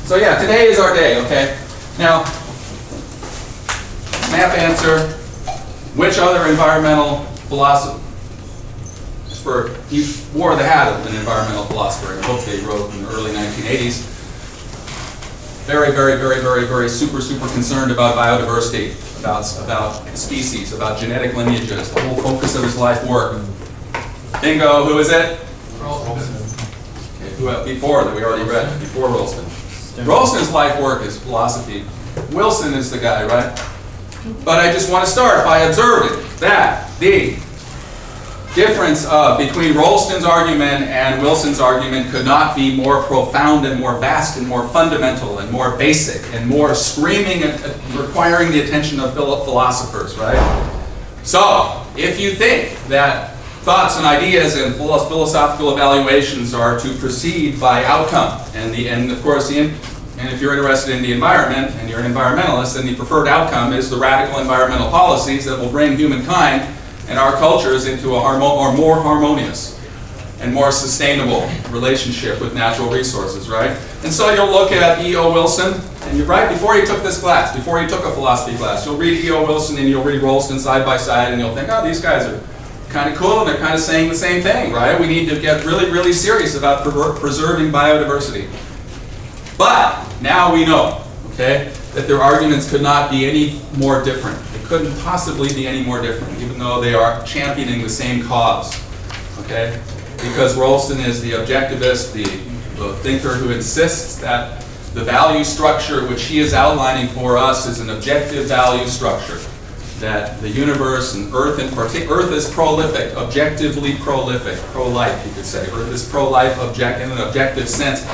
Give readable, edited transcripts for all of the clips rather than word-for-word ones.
So yeah, today is our day, okay? Now, map answer, which other environmental philosopher, he wore the hat of an environmental philosopher in a book that he wrote in the early 1980s. Very, very, very, very, very super concerned about biodiversity, about species, about genetic lineages, the whole focus of his life work. Bingo, who is it? Rolston. Okay, who before that we already read, before Rolston. Rolston's life work is philosophy. Wilson is the guy, right? But I just want to start by observing that the difference between Rolston's argument and Wilson's argument could not be more profound and more vast and more fundamental and more basic and more screaming and requiring the attention of philosophers, right? So, if you think that thoughts and ideas and philosophical evaluations are to proceed by outcome, and of course, and if you're interested in the environment and you're an environmentalist, then the preferred outcome is the radical environmental policies that will bring humankind and our cultures into a more harmonious and more sustainable relationship with natural resources, right? And so you'll look at E.O. Wilson, and you're right, before you took this class, before you took a philosophy class, you'll read E.O. Wilson and you'll read Rolston side by side, and you'll think, oh, these guys are kind of cool, and they're kind of saying the same thing, right? We need to get really, really serious about preserving biodiversity. But now we know, okay, that their arguments could not be any more different. They couldn't possibly be any more different, even though they are championing the same cause, okay? Because Rolston is the objectivist, the thinker who insists that the value structure which he is outlining for us is an objective value structure. That the universe and Earth in particular, Earth is prolific, objectively prolific, pro-life you could say. Earth is pro-life in an objective sense.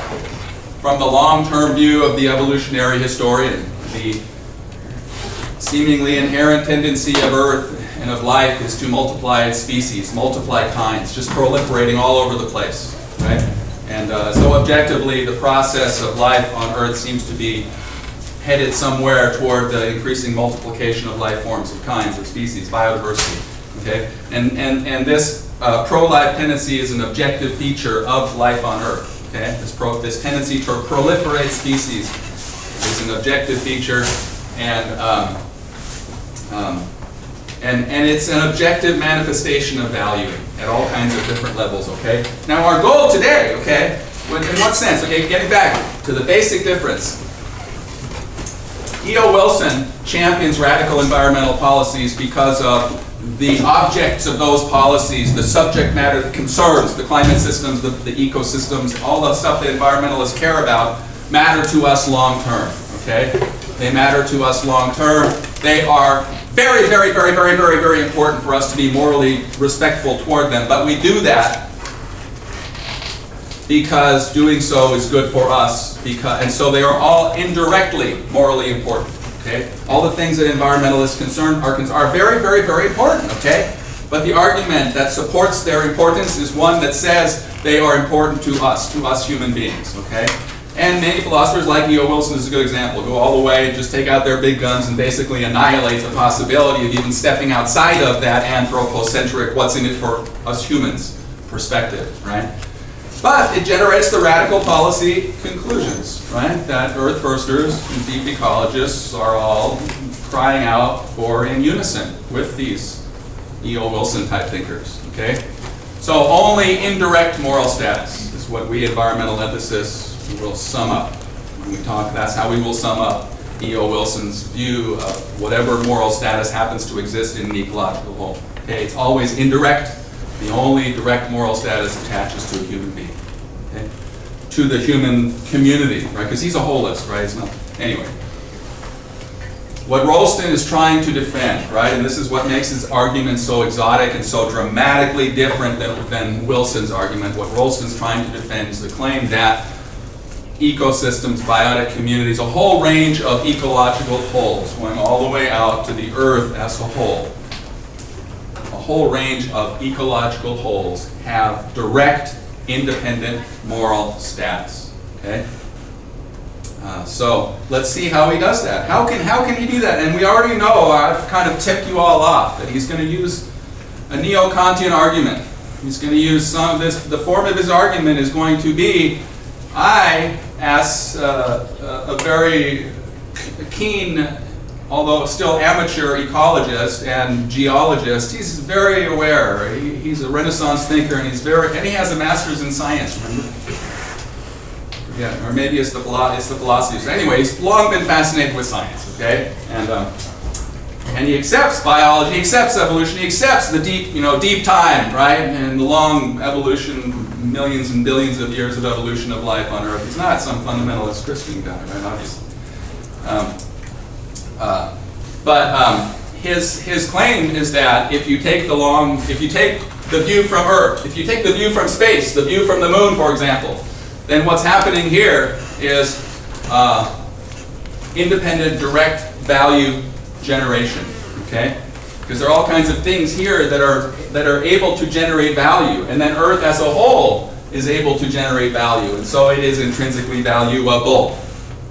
From the long-term view of the evolutionary historian, the seemingly inherent tendency of Earth and of life is to multiply its species, multiply kinds, just proliferating all over the place, right? And so objectively, the process of life on Earth seems to be headed somewhere toward the increasing multiplication of life forms, of kinds, of species, biodiversity, okay? And this pro-life tendency is an objective feature of life on Earth. Okay? This tendency to proliferate species is an objective feature, and it's an objective manifestation of value at all kinds of different levels. Okay. Now our goal today, okay, in what sense? Okay, getting back to the basic difference. E.O. Wilson champions radical environmental policies because of the objects of those policies, the subject matter, the concerns, the climate systems, the ecosystems, all the stuff that environmentalists care about matter to us long term, okay? They matter to us long term. They are very, very, very, very, very, very important for us to be morally respectful toward them, but we do that because doing so is good for us, and so they are all indirectly morally important. Okay? All the things that environmentalists are very, very, very important, okay? But the argument that supports their importance is one that says they are important to us human beings, okay? And many philosophers, like E.O. Wilson is a good example, go all the way and just take out their big guns and basically annihilate the possibility of even stepping outside of that anthropocentric, what's in it for us humans perspective, right? But it generates the radical policy conclusions, right? That Earth firsters and deep ecologists are all crying out for in unison with these E.O. Wilson type thinkers, okay? So only indirect moral status is what we environmental ethicists will sum up. When we talk, that's how we will sum up E.O. Wilson's view of whatever moral status happens to exist in an ecological whole. Okay, it's always indirect. The only direct moral status attaches to a human being, okay? To the human community, right? Because he's a holist, right? It's not, anyway. What Rolston is trying to defend, right? And this is what makes his argument so exotic and so dramatically different than Wilson's argument. What Rolston's trying to defend is the claim that ecosystems, biotic communities, a whole range of ecological wholes, going all the way out to the Earth as a whole, a whole range of ecological wholes have direct, independent moral status. Okay? So let's see how he does that. How can he do that? And we already know, I've kind of tipped you all off, that he's going to use a neo-Kantian argument. He's going to use some of this. The form of his argument is going to be, I, as a very keen, although still amateur ecologist and geologist, he's very aware. He's a Renaissance thinker, and and he has a master's in science. Remember? Yeah, or maybe it's the philosophy. So anyway, he's long been fascinated with science. Okay, and he accepts biology, he accepts evolution, he accepts the deep time, right, and the long evolution, millions and billions of years of evolution of life on Earth. He's not some fundamentalist Christian guy, right? Obviously. But his claim is that if you take the view from Earth, if you take the view from space, the view from the moon, for example, then what's happening here is independent direct value generation. Okay, because there are all kinds of things here that are able to generate value, and then Earth as a whole is able to generate value, and so it is intrinsically valuable.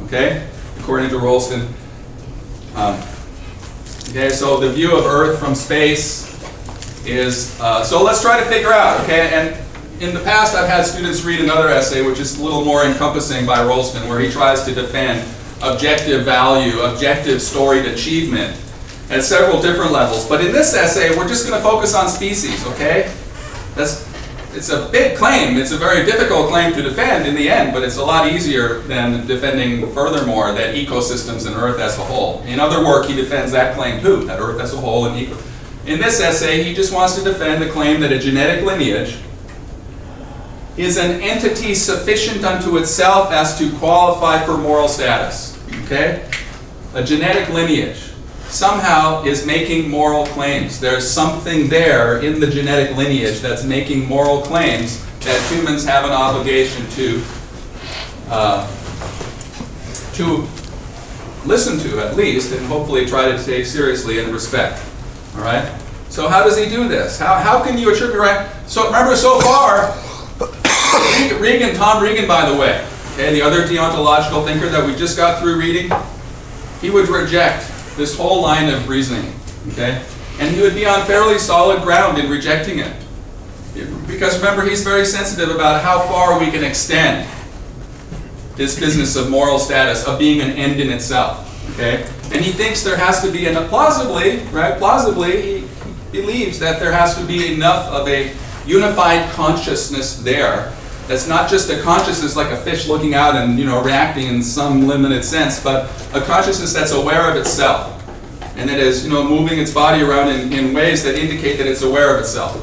Okay, according to Rolston. Okay, so the view of Earth from space is, so let's try to figure out, okay, and in the past I've had students read another essay which is a little more encompassing by Rolston, where he tries to defend objective value, objective storied achievement at several different levels. But in this essay, we're just going to focus on species, okay? It's a big claim. It's a very difficult claim to defend in the end, but it's a lot easier than defending, furthermore, that ecosystems and Earth as a whole. In other work, he defends that claim too, that Earth as a whole and In this essay, he just wants to defend the claim that a genetic lineage is an entity sufficient unto itself as to qualify for moral status, okay? A genetic lineage somehow is making moral claims. There's something there in the genetic lineage that's making moral claims that humans have an obligation to listen to, at least, and hopefully try to take seriously and respect. All right? So how does he do this? How can you attribute, right? So remember, so far, Tom Regan, by the way, okay, the other deontological thinker that we just got through reading, he would reject this whole line of reasoning, okay? And he would be on fairly solid ground in rejecting it. Because remember, he's very sensitive about how far we can extend this business of moral status, of being an end in itself, okay? And he thinks there has to be, and plausibly, he believes that there has to be enough of a unified consciousness there. That's not just a consciousness like a fish looking out and reacting in some limited sense, but a consciousness that's aware of itself, and that is moving its body around in ways that indicate that it's aware of itself.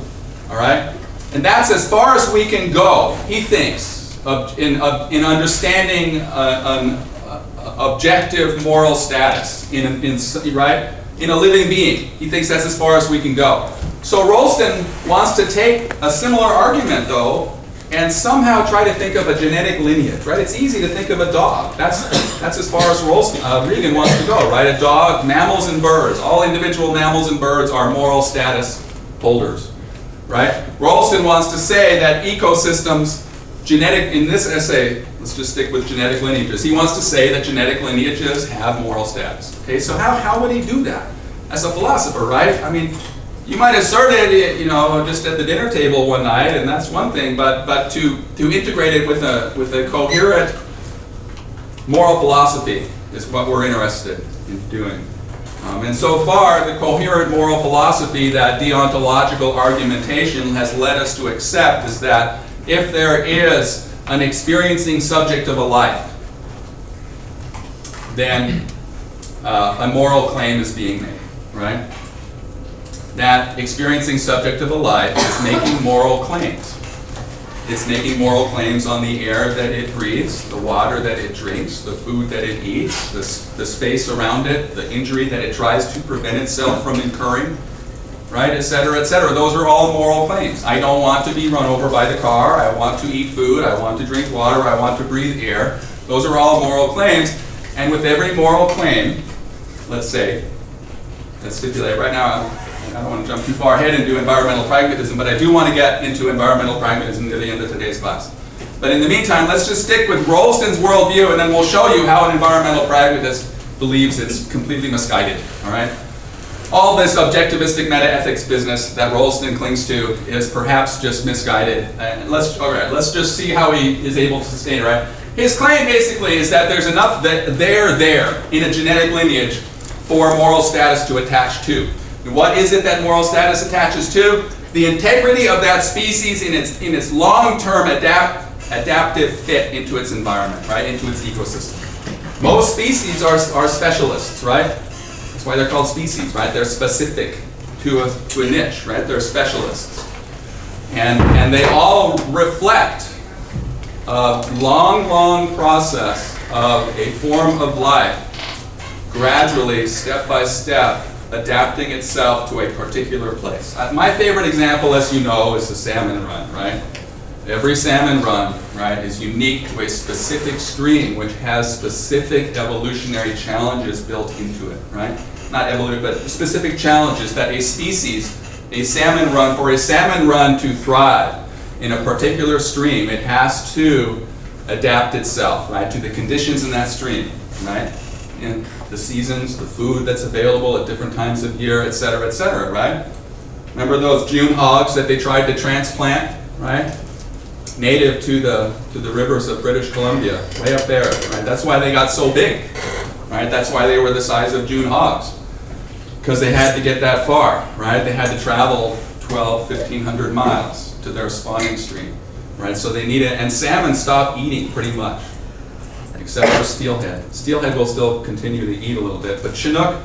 All right, and that's as far as we can go. He thinks in understanding an objective moral status in a living being. He thinks that's as far as we can go. So Rolston wants to take a similar argument, though, and somehow try to think of a genetic lineage, right? It's easy to think of a dog. That's as far as Regan wants to go, right? A dog, mammals and birds. All individual mammals and birds are moral status holders, right? Rolston wants to say that ecosystems, in this essay, let's just stick with genetic lineages. He wants to say that genetic lineages have moral status. Okay, so how would he do that? As a philosopher, right? I mean, you might assert it, just at the dinner table one night, and that's one thing. But to integrate it with a coherent moral philosophy is what we're interested in doing. And so far, the coherent moral philosophy that deontological argumentation has led us to accept is that if there is an experiencing subject of a life, then a moral claim is being made, right? That experiencing subject of a life is making moral claims. It's making moral claims on the air that it breathes, the water that it drinks, the food that it eats, the space around it, the injury that it tries to prevent itself from incurring, right, et cetera, et cetera. Those are all moral claims. I don't want to be run over by the car. I want to eat food. I want to drink water. I want to breathe air. Those are all moral claims. And with every moral claim, let's stipulate right now, I don't want to jump too far ahead and do environmental pragmatism, but I do want to get into environmental pragmatism near the end of today's class. But in the meantime, let's just stick with Rolston's worldview, and then we'll show you how an environmental pragmatist believes it's completely misguided, all right? all this objectivistic metaethics business that Rolston clings to is perhaps just misguided. And let's just see how he is able to sustain it, right? His claim basically is that there's enough there in a genetic lineage for moral status to attach to. And what is it that moral status attaches to? The integrity of that species in its long-term adaptive fit into its environment, right? Into its ecosystem. Most species are specialists, right? That's why they're called species, right? They're specific to a niche, right? They're specialists. And they all reflect a long process of a form of life gradually, step by step, adapting itself to a particular place. My favorite example, as you know, is the salmon run, right? Every salmon run, right, is unique to a specific stream which has specific evolutionary challenges built into it, right? Not evolutionary, but specific challenges that a species, for a salmon run to thrive in a particular stream, it has to adapt itself, right, to the conditions in that stream, right? In the seasons, the food that's available at different times of year, et cetera, right? Remember those June hogs that they tried to transplant, right? Native to the rivers of British Columbia, way up there, right? That's why they got so big, right? That's why they were the size of June hogs, because they had to get that far, right? They had to travel 1,500 miles to their spawning stream, right? So they needed, and salmon stopped eating pretty much, except for steelhead. Steelhead will still continue to eat a little bit, but Chinook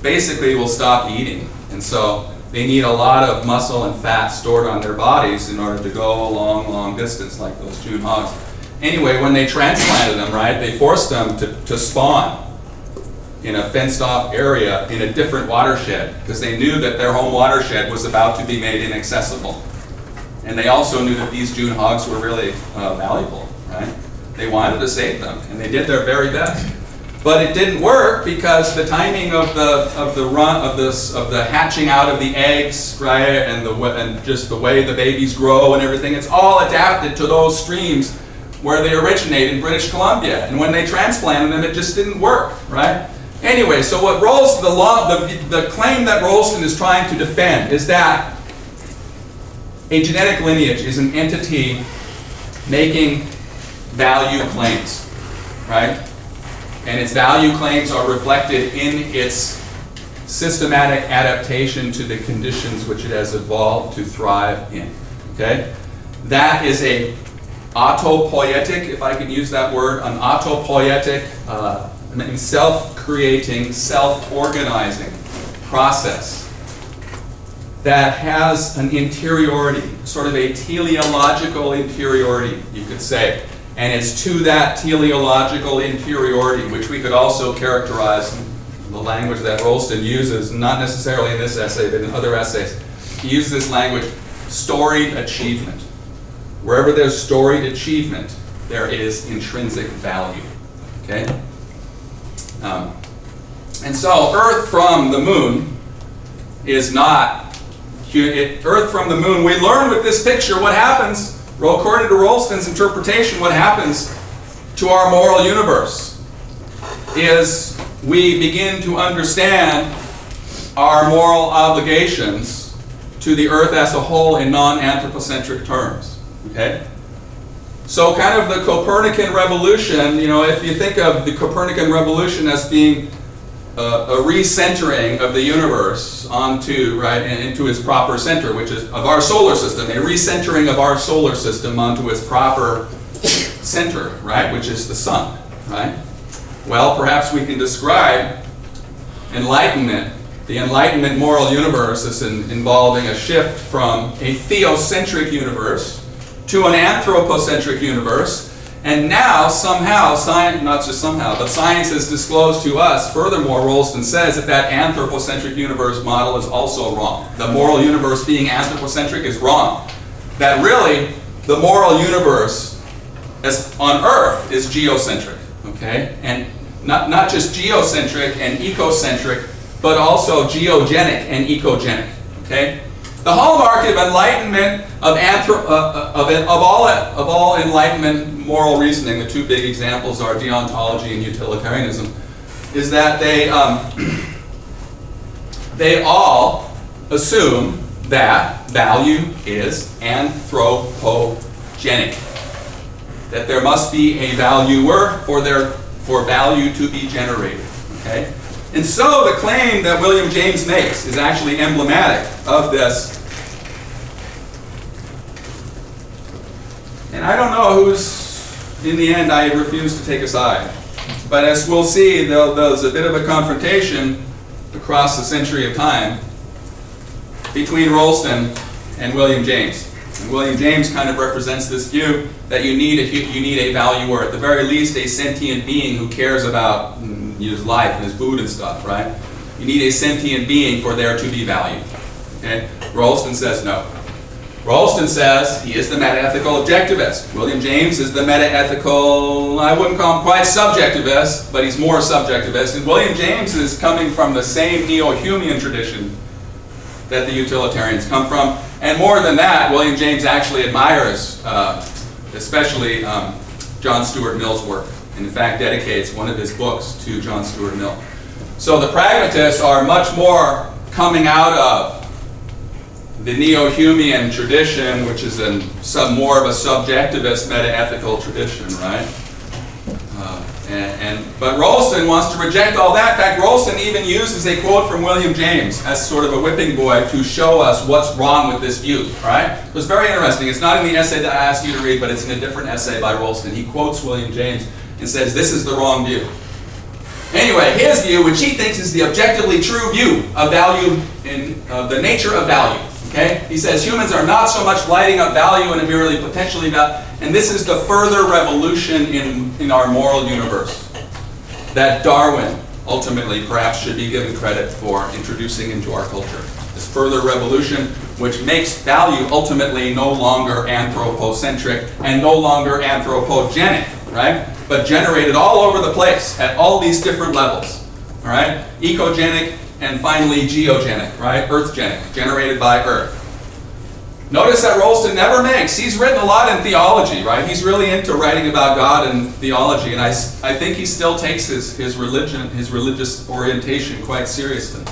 basically will stop eating, and so they need a lot of muscle and fat stored on their bodies in order to go a long distance like those June hogs. Anyway, when they transplanted them, right, they forced them to spawn in a fenced-off area in a different watershed because they knew that their home watershed was about to be made inaccessible. And they also knew that these June hogs were really valuable, right? They wanted to save them, and they did their very best. But it didn't work because the timing of the hatching out of the eggs, right, and just the way the babies grow and everything, it's all adapted to those streams where they originate in British Columbia. And when they transplanted them, it just didn't work, right? Anyway, so what the claim that Rolston is trying to defend is that a genetic lineage is an entity making value claims, right? And its value claims are reflected in its systematic adaptation to the conditions which it has evolved to thrive in, okay? That is a autopoietic, if I can use that word, an autopoietic, self-creating, self-organizing process that has an interiority, sort of a teleological interiority, you could say. And it's to that teleological interiority, which we could also characterize in the language that Rolston uses, not necessarily in this essay, but in other essays. He uses this language, storied achievement. Wherever there's storied achievement, there is intrinsic value, okay? And so Earth from the moon is not, Earth from the moon, we learn with this picture what happens. Well, according to Rolston's interpretation, what happens to our moral universe is we begin to understand our moral obligations to the earth as a whole in non-anthropocentric terms, okay? So kind of the Copernican revolution, you know, if you think of the Copernican revolution as being a recentering of the universe onto, right, and into its proper center, which is of our solar system, a recentering of our solar system onto its proper center, right, which is the sun, right? Well, perhaps we can describe enlightenment, the Enlightenment moral universe, as involving a shift from a theocentric universe to an anthropocentric universe. And now, somehow, science, not just somehow, but science has disclosed to us, furthermore, Rolston says that that anthropocentric universe model is also wrong. The moral universe being anthropocentric is wrong. That really, the moral universe as on Earth is geocentric, okay? And not just geocentric and ecocentric, but also geogenic and ecogenic, okay? The hallmark of enlightenment, of all enlightenment moral reasoning, the two big examples are deontology and utilitarianism, is that they they all assume that value is anthropogenic. That there must be a valuer for value to be generated. Okay? And so the claim that William James makes is actually emblematic of this. And I don't know who's, in the end, I refuse to take a side. But as we'll see, there's a bit of a confrontation across the century of time between Rolston and William James. And William James kind of represents this view that you need a valuer, at the very least a sentient being who cares about his life and his food and stuff, right? You need a sentient being for there to be value. Okay? Rolston says no. Rolston says he is the meta-ethical objectivist. William James is the meta-ethical, I wouldn't call him quite subjectivist, but he's more subjectivist. And William James is coming from the same neo-Humean tradition that the utilitarians come from. And more than that, William James actually admires, especially John Stuart Mill's work, and in fact dedicates one of his books to John Stuart Mill. So the pragmatists are much more coming out of the neo-Humean tradition, which is more of a subjectivist meta-ethical tradition, right? But Rolston wants to reject all that. In fact, Rolston even uses a quote from William James as sort of a whipping boy to show us what's wrong with this view, right? It was very interesting. It's not in the essay that I asked you to read, but it's in a different essay by Rolston. He quotes William James and says, this is the wrong view. Anyway, his view, which he thinks is the objectively true view of value, of the nature of value. Okay? He says humans are not so much lighting up value in a merely potentially value, and this is the further revolution in our moral universe that Darwin ultimately perhaps should be given credit for introducing into our culture. This further revolution which makes value ultimately no longer anthropocentric and no longer anthropogenic, right? But generated all over the place at all these different levels, all right? Ecogenic, and finally geogenic, right? Earthgenic, generated by Earth. Notice that Rolston never makes, he's written a lot in theology, right? He's really into writing about God and theology, and I think he still takes his religion, his religious orientation quite seriously.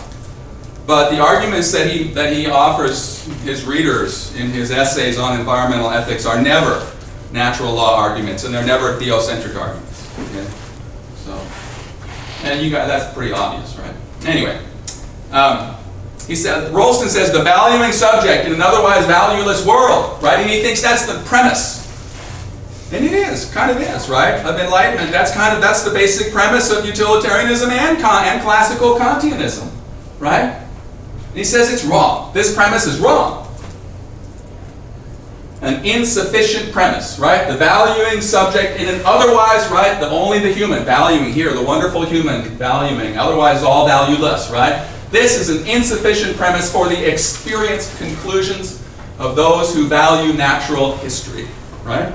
But the arguments that he offers his readers in his essays on environmental ethics are never natural law arguments, and they're never theocentric arguments. Okay? So, and you guys, that's pretty obvious, right? Anyway. He said, Rolston says the valuing subject in an otherwise valueless world, right? And he thinks that's the premise. And it is, kind of is, right? Of enlightenment. That's the basic premise of utilitarianism and classical Kantianism, right? And he says it's wrong. This premise is wrong. An insufficient premise, right? The valuing subject in an otherwise, right? Only the human valuing here, the wonderful human valuing, otherwise all valueless, right? This is an insufficient premise for the experienced conclusions of those who value natural history, right?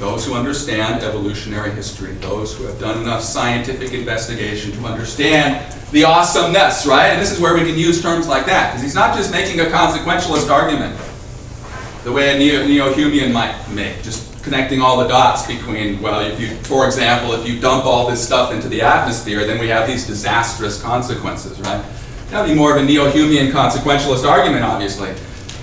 Those who understand evolutionary history, those who have done enough scientific investigation to understand the awesomeness, right? And this is where we can use terms like that, because he's not just making a consequentialist argument, the way a neo-Humean might make, just connecting all the dots between, well, for example, if you dump all this stuff into the atmosphere, then we have these disastrous consequences, right? That would be more of a neo-Humean consequentialist argument, obviously.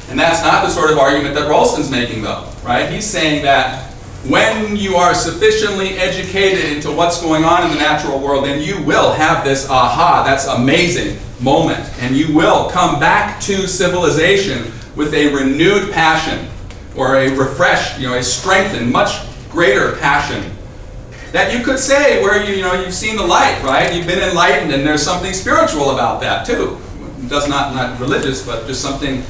And that's not the sort of argument that Rolston's making, though, right? He's saying that when you are sufficiently educated into what's going on in the natural world, then you will have this aha, that's amazing moment, and you will come back to civilization with a renewed passion, or a refreshed, a strengthened, much greater passion that you could say where you've seen the light, right? You've been enlightened, and there's something spiritual about that too. It does not religious, but just something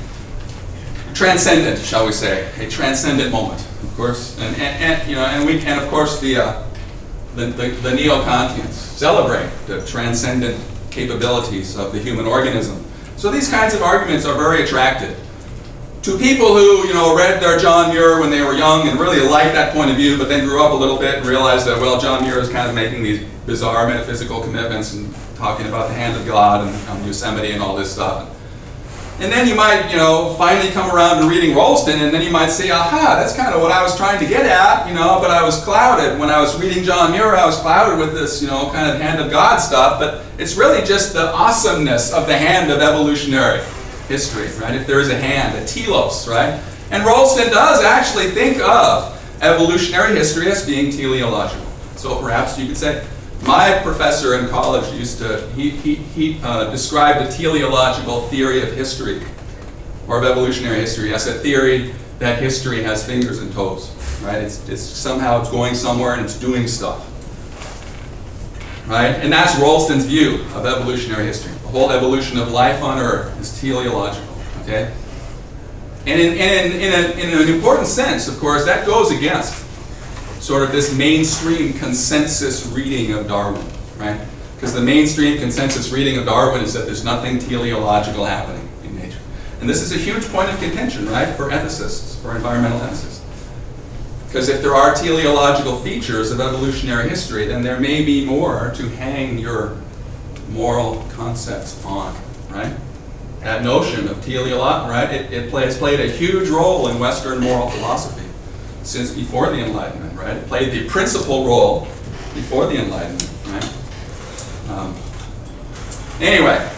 transcendent, shall we say, a transcendent moment, of course. And of course the neo-Kantians celebrate the transcendent capabilities of the human organism. So these kinds of arguments are very attractive to people who, read their John Muir when they were young and really liked that point of view, but then grew up a little bit and realized that, well, John Muir is kind of making these bizarre metaphysical commitments and talking about the hand of God and Yosemite and all this stuff. And then you might, finally come around to reading Rolston, and then you might say, aha, that's kind of what I was trying to get at, but I was clouded. When I was reading John Muir, I was clouded with this, kind of hand of God stuff, but it's really just the awesomeness of the hand of evolutionary history, right? If there is a hand, a telos, right? And Rolston does actually think of evolutionary history as being teleological. So perhaps you could say, my professor in college he described a teleological theory of history, or of evolutionary history, as a theory that history has fingers and toes, right? It's somehow it's going somewhere and it's doing stuff, right? And that's Rolston's view of evolutionary history. The whole evolution of life on Earth is teleological, okay? And in an important sense, of course, that goes against sort of this mainstream consensus reading of Darwin, right? Because the mainstream consensus reading of Darwin is that there's nothing teleological happening in nature. And this is a huge point of contention, right, for ethicists, for environmental ethicists. Because if there are teleological features of evolutionary history, then there may be more to hang your moral concepts on, right? That notion of teleology, right, it played a huge role in Western moral philosophy since before the Enlightenment, right? It played the principal role before the Enlightenment, right? Anyway,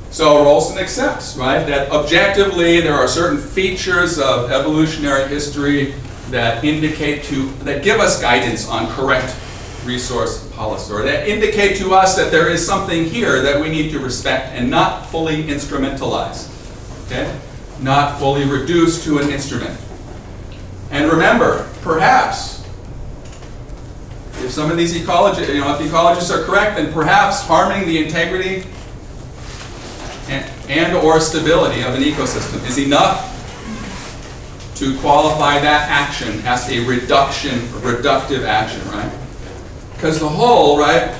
so Rolston accepts, right, that objectively there are certain features of evolutionary history that that give us guidance on correct resource policy, or that indicate to us that there is something here that we need to respect and not fully instrumentalize, okay? Not fully reduce to an instrument. And remember, perhaps, if some of these ecologists, if ecologists are correct, then perhaps harming the integrity and or stability of an ecosystem is enough to qualify that action as a reductive action, right? Because the whole, right,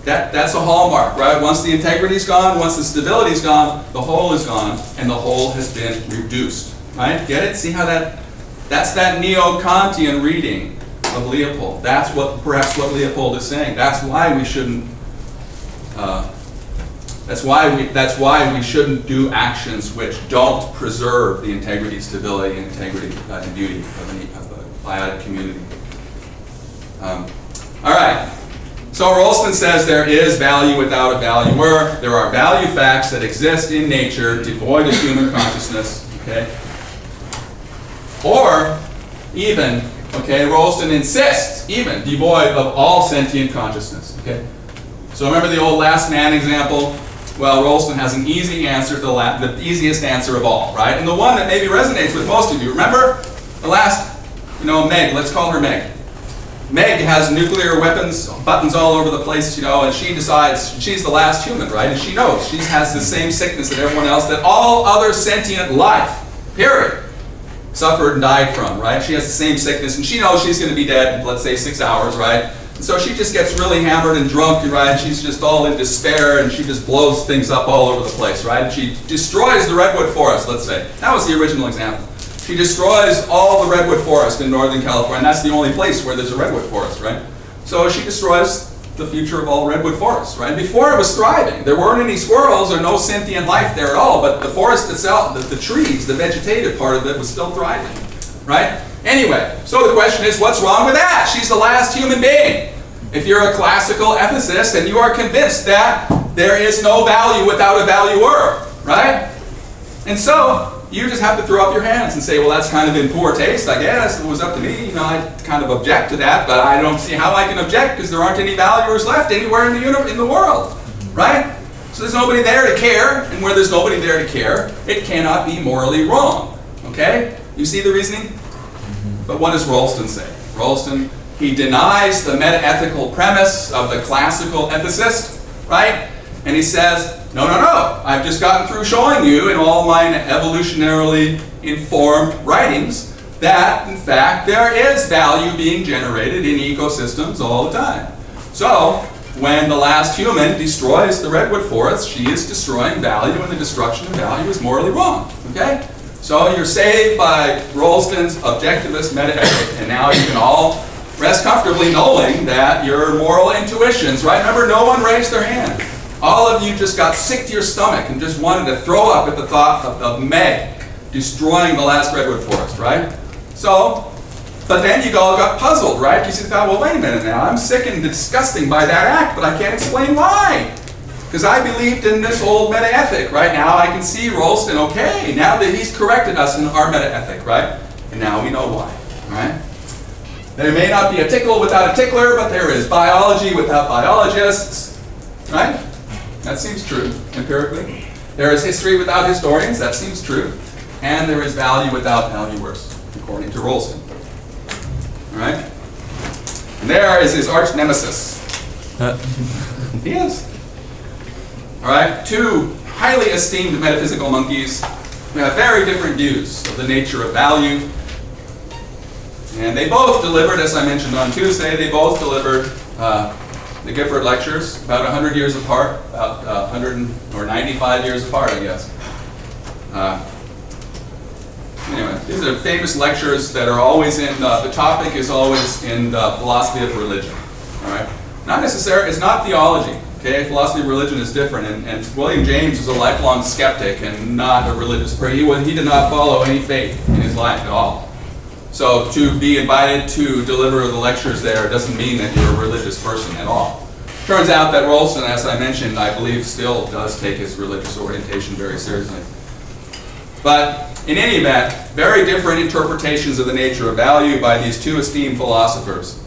that's a hallmark, right? Once the integrity's gone, once the stability's gone, the whole is gone, and the whole has been reduced, right? Get it? See how that's that neo-Kantian reading of Leopold. That's perhaps what Leopold is saying. That's why we shouldn't. That's why we shouldn't do actions which don't preserve the integrity, stability, and integrity and beauty of a biotic community. All right. So Rolston says there is value without a valuer. There are value facts that exist in nature, devoid of human consciousness. Okay. Or even, okay, Rolston insists, even devoid of all sentient consciousness. Okay. So remember the old last man example? Well, Rolston has an easy answer to the easiest answer of all, right? And the one that maybe resonates with most of you. Remember the last, Meg, let's call her Meg. Meg has nuclear weapons, buttons all over the place, and she decides she's the last human, right? And she knows she has the same sickness that everyone else, that all other sentient life, period, suffered and died from, right? She has the same sickness, and she knows she's going to be dead in, let's say, 6 hours, right? And so she just gets really hammered and drunk, right? She's just all in despair, and she just blows things up all over the place, right? And she destroys the redwood forest, let's say. That was the original example. She destroys all the redwood forest in Northern California, and that's the only place where there's a redwood forest, right? So she destroys the future of all redwood forests, right? Before it was thriving. There weren't any squirrels or no sentient life there at all, but the forest itself, the trees, the vegetative part of it was still thriving, right? Anyway, so the question is, what's wrong with that? She's the last human being. If you're a classical ethicist and you are convinced that there is no value without a valuer, right? And so you just have to throw up your hands and say, well, that's kind of in poor taste, I guess. If it was up to me, I'd kind of object to that, but I don't see how I can object because there aren't any valuers left anywhere in the world, right? So there's nobody there to care, and where there's nobody there to care, it cannot be morally wrong, okay? You see the reasoning? But what does Rolston say? Rolston, he denies the meta-ethical premise of the classical ethicist, right? And he says, no, I've just gotten through showing you in all my evolutionarily informed writings that, in fact, there is value being generated in ecosystems all the time. So, when the last human destroys the redwood forest, she is destroying value, and the destruction of value is morally wrong, okay? So you're saved by Rolston's objectivist meta-ethic, and now you can all rest comfortably knowing that your moral intuitions, right? Remember, no one raised their hand. All of you just got sick to your stomach and just wanted to throw up at the thought of Meg destroying the last redwood forest, right? So, but then you all got puzzled, right? You thought, well, wait a minute now, I'm sick and disgusting by that act, but I can't explain why. Because I believed in this old meta-ethic, right? Now I can see Rolston, okay, now that he's corrected us in our meta-ethic, right? And now we know why, right? There may not be a tickle without a tickler, but there is biology without biologists, right? That seems true, empirically. There is history without historians, that seems true. And there is value without valuers, according to Rolston. All right? And there is his arch nemesis. He is. All right? Two highly esteemed metaphysical monkeys who have very different views of the nature of value. And they both delivered, as I mentioned on Tuesday, they both delivered the Gifford lectures, about 100 years apart, about 100 or 95 years apart, I guess. Anyway, these are famous lectures that are always in, the topic is always in philosophy of religion, all right? Not necessarily, it's not theology, okay? Philosophy of religion is different, and William James was a lifelong skeptic and not a religious person. He did not follow any faith in his life at all. So to be invited to deliver the lectures there doesn't mean that you're a religious person at all. Turns out that Rolston, as I mentioned, I believe still does take his religious orientation very seriously. But in any event, very different interpretations of the nature of value by these two esteemed philosophers.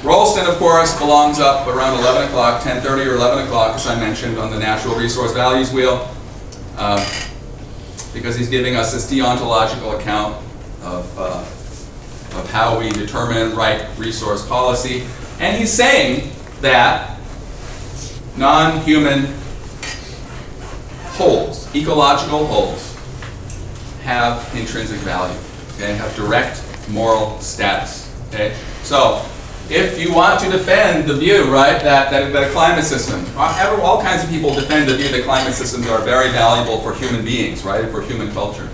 Rolston, of course, belongs up around 11 o'clock, 10:30 or 11 o'clock, as I mentioned, on the natural resource values wheel, because he's giving us this deontological account of how we determine right resource policy. And he's saying that non-human wholes, ecological wholes, have intrinsic value, okay, have direct moral status, okay? So, if you want to defend the view, right, that a climate system, all kinds of people defend the view that climate systems are very valuable for human beings, right, for human culture.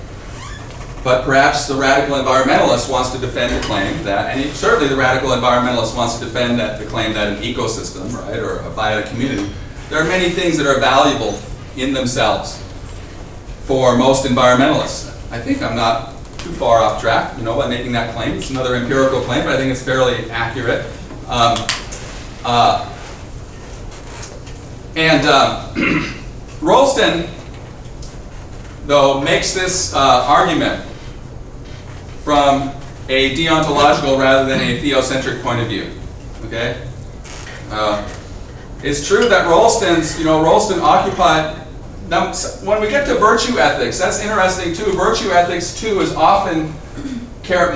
But perhaps the radical environmentalist wants to defend the claim that, and certainly the radical environmentalist wants to defend the claim that an ecosystem, right, or a biotic community, there are many things that are valuable in themselves for most environmentalists. I think I'm not too far off track, by making that claim. It's another empirical claim, but I think it's fairly accurate. Rolston, though, makes this argument from a deontological rather than a theocentric point of view. Okay, it's true that Rolston occupied. Now, when we get to virtue ethics, that's interesting too. Virtue ethics too is often,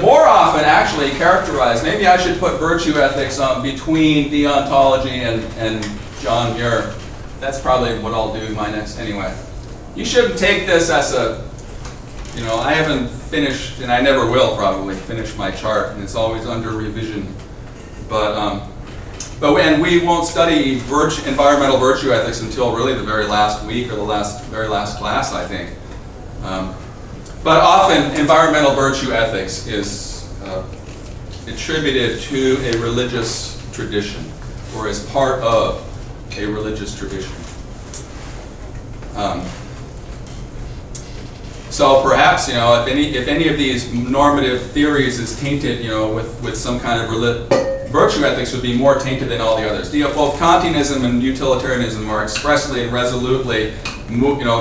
more often actually characterized. Maybe I should put virtue ethics between deontology and John Muir. That's probably what I'll do in my next anyway. You shouldn't take this as a, I haven't finished, and I never will probably finish my chart, and it's always under revision. But when we won't study environmental virtue ethics until really the very last week or the very last class, I think. But often environmental virtue ethics is attributed to a religious tradition or as part of a religious tradition. So perhaps, if any of these normative theories is tainted, with some kind of virtue ethics would be more tainted than all the others. Both Kantianism and utilitarianism are expressly and resolutely,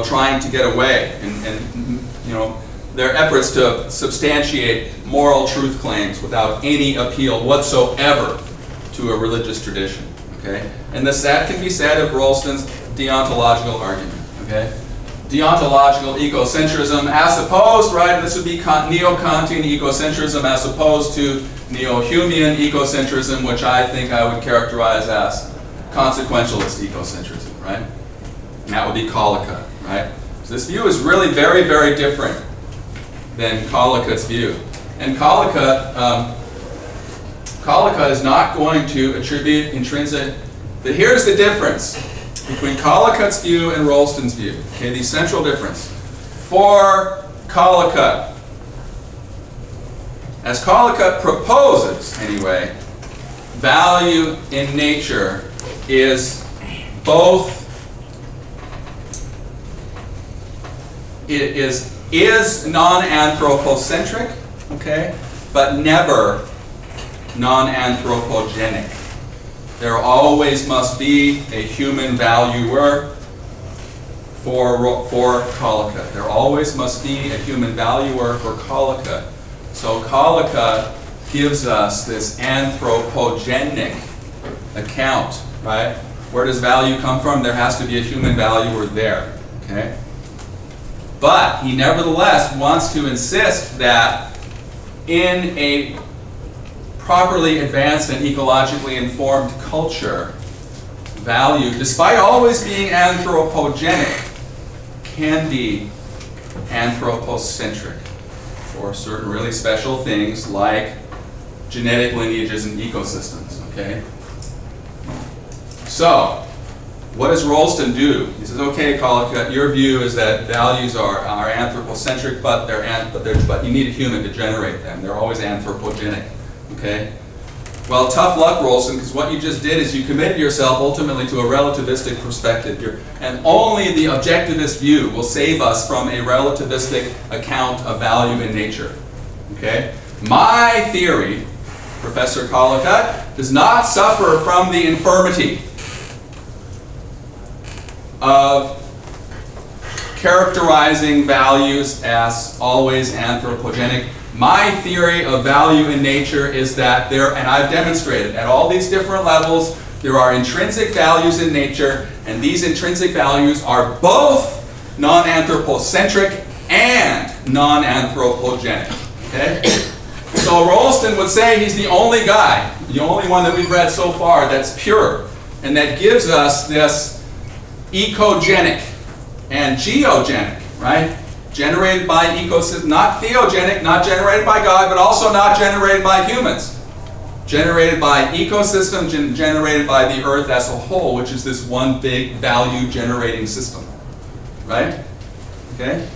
trying to get away, and their efforts to substantiate moral truth claims without any appeal whatsoever to a religious tradition. Okay, and that can be said of Rolston's deontological argument. Okay, deontological egocentrism as opposed, right? This would be neo-Kantian egocentrism as opposed to neo-Humean egocentrism, which I think I would characterize as consequentialist egocentrism, right? And that would be Collicutt, right? So this view is really very, very different than Collicutt's view. And Collicutt is not going to attribute intrinsic. But here's the difference between Collicutt's view and Rolston's view. Okay, the central difference. For Collicutt, as Collicutt proposes anyway, value in nature is both, it is non-anthropocentric, okay, but never non-anthropogenic. There always must be a human valuer for Collicutt. There always must be a human valuer for Collicutt. So Collicutt gives us this anthropogenic account, right? Where does value come from? There has to be a human valuer there, okay? But he nevertheless wants to insist that in a properly advanced and ecologically informed culture, value, despite always being anthropogenic, can be anthropocentric for certain really special things like genetic lineages and ecosystems, okay? So, what does Rolston do? He says, okay, Collicutt, your view is that values are anthropocentric, but you need a human to generate them. They're always anthropogenic, okay? Well, tough luck, Rolston, because what you just did is you committed yourself ultimately to a relativistic perspective. And only the objectivist view will save us from a relativistic account of value in nature, okay? My theory, Professor Collicutt, does not suffer from the infirmity of characterizing values as always anthropogenic. My theory of value in nature is that there, and I've demonstrated at all these different levels, there are intrinsic values in nature, and these intrinsic values are both non-anthropocentric and non-anthropogenic, okay? So Rolston would say he's the only guy, the only one that we've read so far that's pure, and that gives us this ecogenic and geogenic, right? Generated by ecosystems, not theogenic, not generated by God, but also not generated by humans. Generated by ecosystem, generated by the earth as a whole, which is this one big value generating system, right? Okay?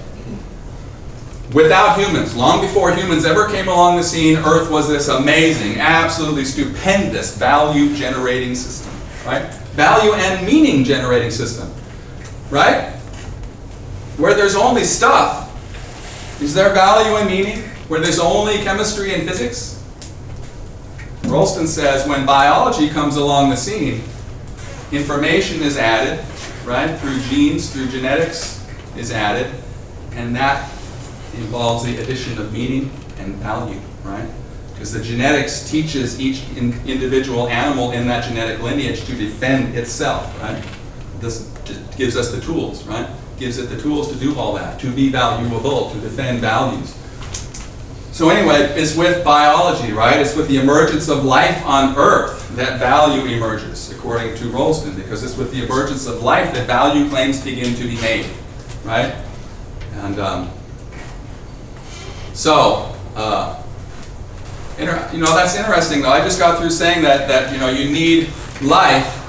Without humans, long before humans ever came along the scene, earth was this amazing, absolutely stupendous value generating system, right? Value and meaning generating system, right? Where there's only stuff, is there value and meaning? Where there's only chemistry and physics? Rolston says when biology comes along the scene, information is added, right? Through genes, through genetics is added, and that involves the addition of meaning and value, right? Because the genetics teaches each individual animal in that genetic lineage to defend itself, right? This just gives us the tools, right? Gives it the tools to do all that, to be valuable, to defend values. So anyway, it's with biology, right? It's with the emergence of life on Earth that value emerges, according to Rolston, because it's with the emergence of life that value claims begin to be made, right? And that's interesting, though. I just got through saying that you need life.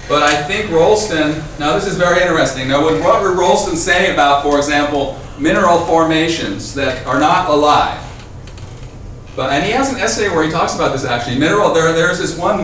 But I think Rolston, now this is very interesting. Now what would Rolston say about, for example, mineral formations that are not alive? And he has an essay where he talks about this actually. There's this one